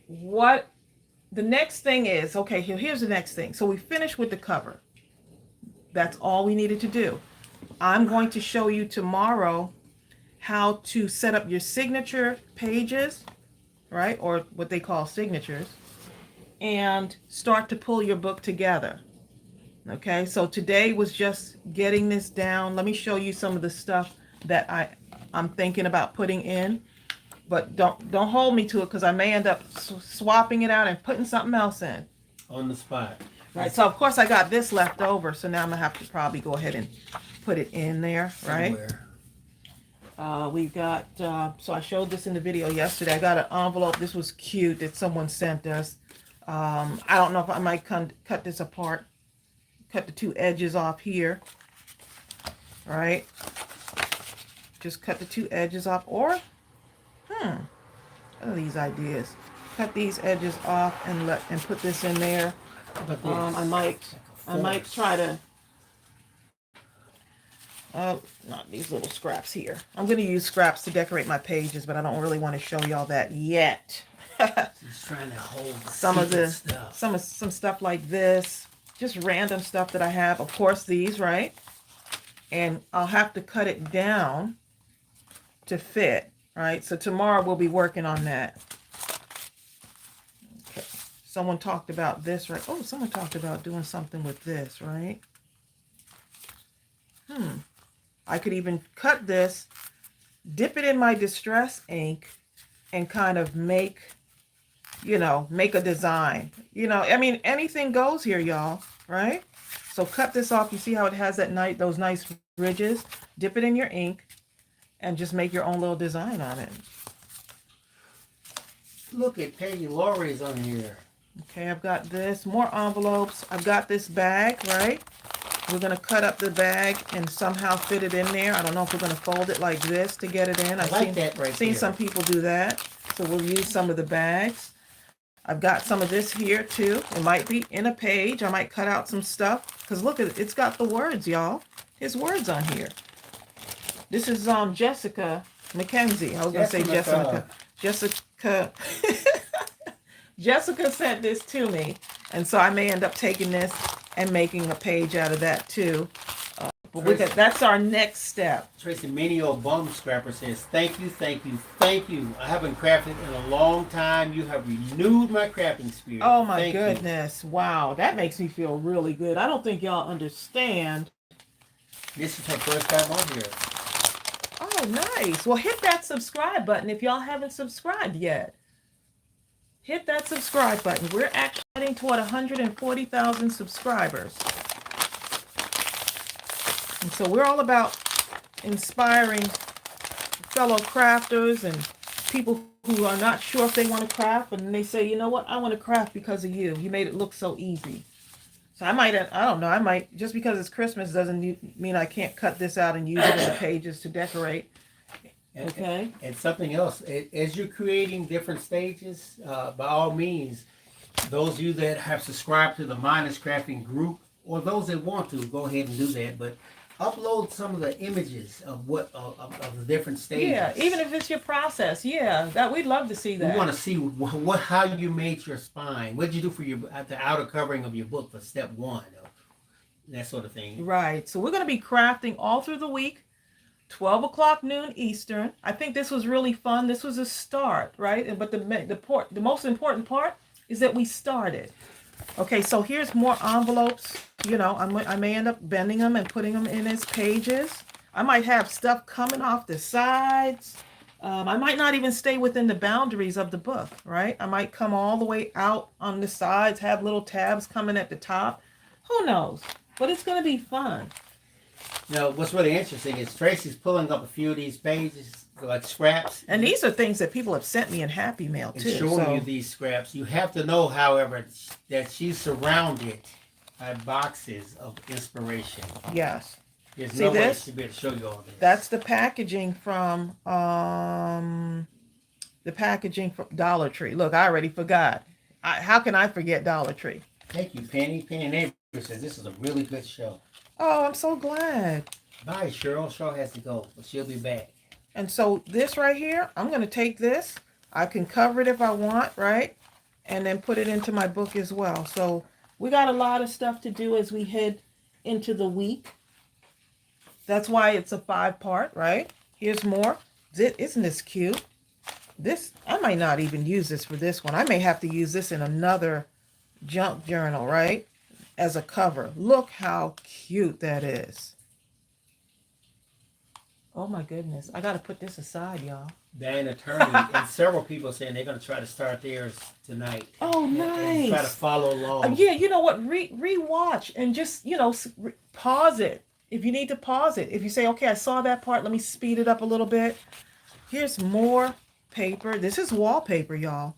what the next thing is, okay, here's the next thing. So we finished with the cover. That's all we needed to do. I'm going to show you tomorrow how to set up your signature pages, right? Or what they call signatures, and start to pull your book together. Okay, so today was just getting this down. Let me show you some of the stuff that I'm thinking about putting in, but don't hold me to it because I may end up swapping it out and putting something else in. On the spot. Right, so of course I got this left over, so now I'm gonna have to probably go ahead and put it in there, right? We've got, so I showed this in the video yesterday. I got an envelope. This was cute that someone sent us. I don't know if I might cut this apart, cut the 2 edges off here, right? Just cut the 2 edges off, or, what are these ideas? Cut these edges off and put this in there. I might try to, not these little scraps here. I'm going to use scraps to decorate my pages, but I don't really want to show y'all that yet. Just trying to hold some stuff like this, just random stuff that I have. Of course, these, right? And I'll have to cut it down to fit, right? So tomorrow we'll be working on that. Okay. Someone talked about this, right? Oh, someone talked about doing something with this, right? I could even cut this, dip it in my distress ink, and kind of make a design. I mean, anything goes here, y'all, right? So cut this off. You see how it has those nice ridges? Dip it in your ink and just make your own little design on it. Look at Peggy Laurie's on here. Okay, I've got this. More envelopes. I've got this bag, right? We're going to cut up the bag and somehow fit it in there. I don't know if we're going to fold it like this to get it in. I've seen some people do that. So we'll use some of the bags. I've got some of this here too. It might be in a page. I might cut out some stuff. Because look at it. It's got the words, y'all. There's words on here. This is Jessica Mackenzie. I was going to say Jessica. Jessica sent this to me. And so I may end up taking this and making a page out of that too. But that's our next step. Tracy, many old bum scrapper says, thank you, thank you, thank you. I haven't crafted in a long time. You have renewed my crafting spirit. Oh my Thank goodness. You. Wow. That makes me feel really good. I don't think y'all understand. This is her first time on here. Oh, nice. Well, hit that subscribe button if y'all haven't subscribed yet. Hit that subscribe button. We're actually heading toward 140,000 subscribers. And so we're all about inspiring fellow crafters and people who are not sure if they want to craft, but then they say, you know what, I want to craft because of you. You made it look so easy. So I don't know, I might, just because it's Christmas doesn't mean I can't cut this out and use it in the pages to decorate. Okay. And something else, as you're creating different stages, by all means, those of you that have subscribed to the Mindless Crafting group, or those that want to, go ahead and do that. But upload some of the images of what of the different stages. Yeah, even if it's your process. Yeah, that we'd love to see that. We want to see how you made your spine. What did you do for the outer covering of your book for step 1, that sort of thing. Right. So we're going to be crafting all through the week. 12 o'clock noon Eastern. I think this was really fun. This was a start, right? But the most important part is that we started. Okay, so here's more envelopes. You know, I may end up bending them and putting them in as pages. I might have stuff coming off the sides. I might not even stay within the boundaries of the book, right? I might come all the way out on the sides, have little tabs coming at the top. Who knows? But it's going to be fun. Now, what's really interesting is Tracy's pulling up a few of these pages, like scraps. And these are things that people have sent me in Happy Mail, too. And showing you these scraps. You have to know, however, that she's surrounded by boxes of inspiration. Yes. There's See no way this? to be able to show you all this. That's the packaging from Dollar Tree. Look, I already forgot. How can I forget Dollar Tree? Thank you, Penny. Penny Neighbor says this is a really good show. Oh, I'm so glad. Bye, Cheryl. Cheryl has to go, but she'll be back. And so this right here, I'm going to take this. I can cover it if I want, right? And then put it into my book as well. So we got a lot of stuff to do as we head into the week. That's why it's a 5-part, right? Here's more. Isn't this cute? This, I might not even use this for this one. I may have to use this in another junk journal, right? As a cover. Look how cute that is. Oh my goodness. I got to put this aside, y'all. Diane Attorney and several people saying they're going to try to start theirs tonight. Oh, nice. And try to follow along. Yeah, you know what? Re-watch and just, pause it. If you need to pause it. If you say, okay, I saw that part, let me speed it up a little bit. Here's more paper. This is wallpaper, y'all.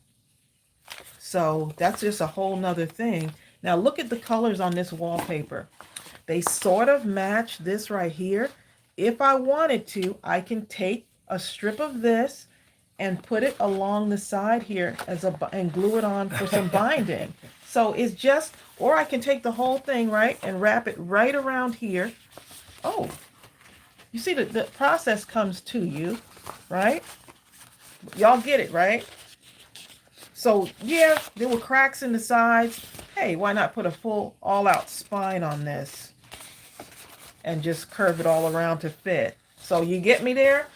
So that's just a whole nother thing. Now look at the colors on this wallpaper. They sort of match this right here. If I wanted to, I can take a strip of this and put it along the side here and glue it on for some binding. So it's just, or I can take the whole thing, right, and wrap it right around here. Oh, you see the process comes to you, right? Y'all get it, right? So yeah, there were cracks in the sides. Hey, why not put a full all-out spine on this and just curve it all around to fit? So you get me there?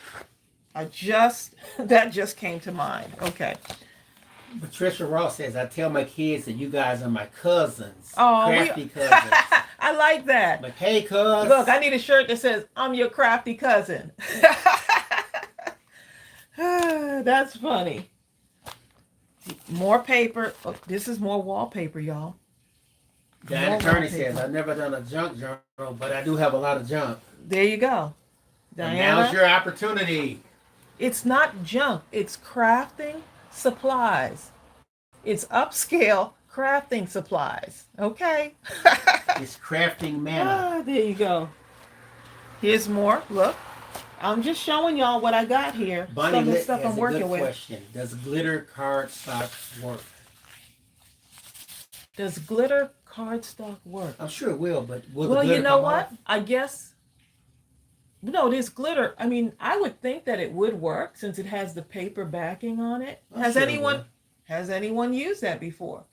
That just came to mind. Okay. Patricia Ross says, I tell my kids that you guys are my cousins. Oh, crafty cousins. I like that. Like, hey, cuz. Look, I need a shirt that says, I'm your crafty cousin. That's funny. More paper. Oh, this is more wallpaper, y'all. Diane Attorney says, I've never done a junk journal, but I do have a lot of junk. There you go. Diana, now's your opportunity. It's not junk. It's crafting supplies. It's upscale crafting supplies. Okay. It's crafting manna. There you go. Here's more. Look. I'm just showing y'all what I got here. Bunny Some of the stuff I'm working with. Question. Does glitter cardstock work? Does glitter cardstock work? I'm sure it will, but will well, the glitter you know come what? off? I guess. No, this glitter. I mean, I would think that it would work since it has the paper backing on it. Has anyone used that before?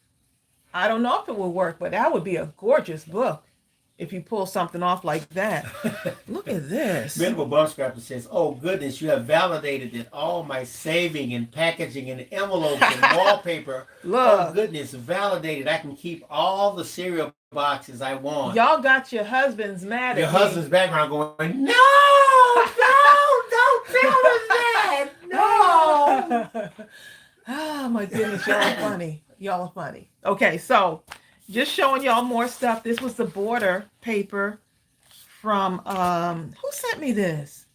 I don't know if it would work, but that would be a gorgeous book. if you pull something off like that. Look at this. Minimal Bum Scrapper says, "Oh goodness, you have validated that all my saving and packaging and envelopes and wallpaper. Oh Look, goodness, validated. I can keep all the cereal boxes I want." y'all got your husbands mad Your at me. husband's background going, "No, don't tell us that. No." Oh my goodness, y'all are funny. Y'all are funny. Okay, so just showing y'all more stuff. This was the border paper from who sent me this?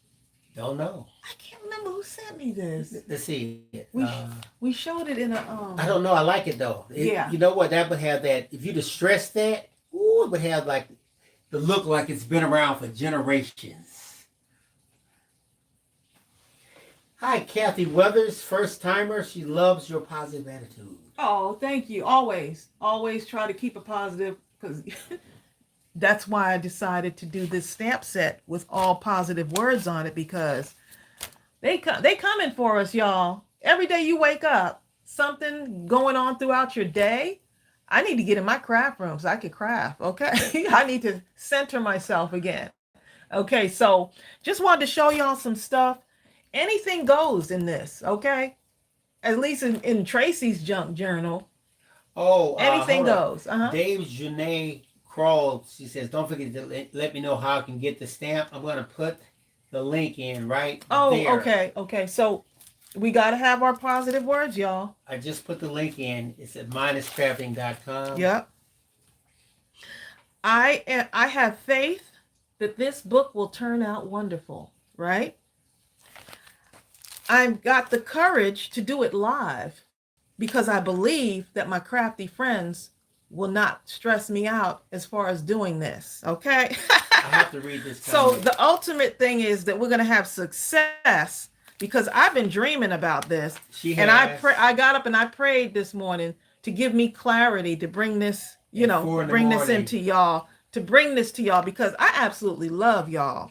Don't know. I can't remember who sent me this. Let's see. We showed it in a I don't know. I like it though. Yeah. You know what? That would have that. If you distress that, ooh, it would have like the look like it's been around for generations. Hi, Kathy Weathers, first timer. She loves your positive attitude. Oh, thank you. Always try to keep it positive, because that's why I decided to do this stamp set with all positive words on it, because they coming for us, y'all. Every day you wake up, something going on throughout your day. I need to get in my craft room so I can craft. Okay, I need to center myself again. Okay, so just wanted to show y'all some stuff. Anything goes in this. Okay, at least in Tracey's junk journal. Oh, Anything hold up. goes. Uh-huh. Dave Janae Crawl, she says, "Don't forget to let me know how I can get the stamp." I'm going to put the link in right Oh, there. okay. So we got to have our positive words, y'all. I just put the link in. It's at minuscrafting.com. Yep. I have faith that this book will turn out wonderful, right? I've got the courage to do it live because I believe that my crafty friends will not stress me out as far as doing this, okay? I have to read this So comment. the ultimate thing is that we're going to have success, because I've been dreaming about this. And I got up and I prayed this morning to give me clarity to bring this, bring this into y'all, to bring this to y'all, because I absolutely love y'all.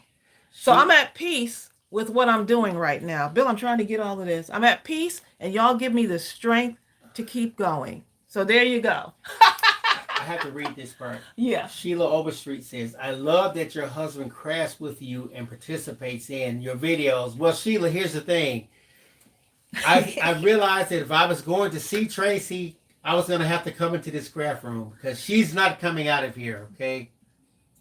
So I'm at peace with what I'm doing right now. Bill, I'm trying to get all of this. I'm at peace, and y'all give me the strength to keep going. So there you go. I have to read this part. Yeah. Sheila Overstreet says, "I love that your husband crafts with you and participates in your videos." Well, Sheila, here's the thing. I realized that if I was going to see Tracey, I was going to have to come into this craft room, because she's not coming out of here, okay?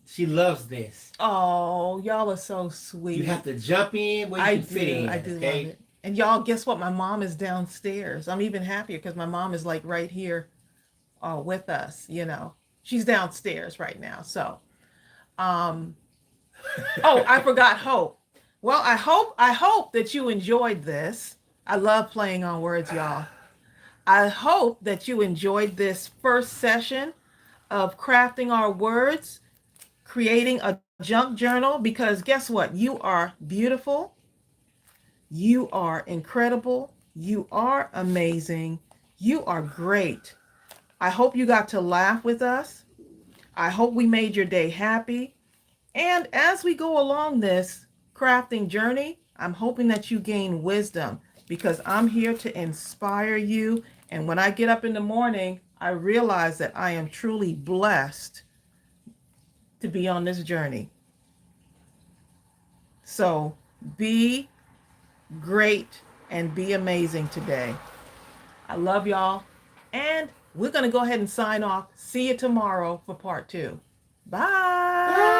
She loves this. Oh, y'all are so sweet. You have to jump in where you can fit in. I do okay? love it. And y'all, guess what? My mom is downstairs. I'm even happier because my mom is like right here with us, She's downstairs right now. So, oh, I forgot Hope. Well, I hope that you enjoyed this. I love playing on words, y'all. I hope that you enjoyed this first session of crafting our words, creating a junk journal, because guess what? You are beautiful. You are incredible. You are amazing. You are great. I hope you got to laugh with us. I hope we made your day happy. And as we go along this crafting journey, I'm hoping that you gain wisdom, because I'm here to inspire you. And when I get up in the morning, I realize that I am truly blessed to be on this journey. So be great and be amazing today. I love y'all. And we're going to go ahead and sign off. See you tomorrow for part 2. Bye.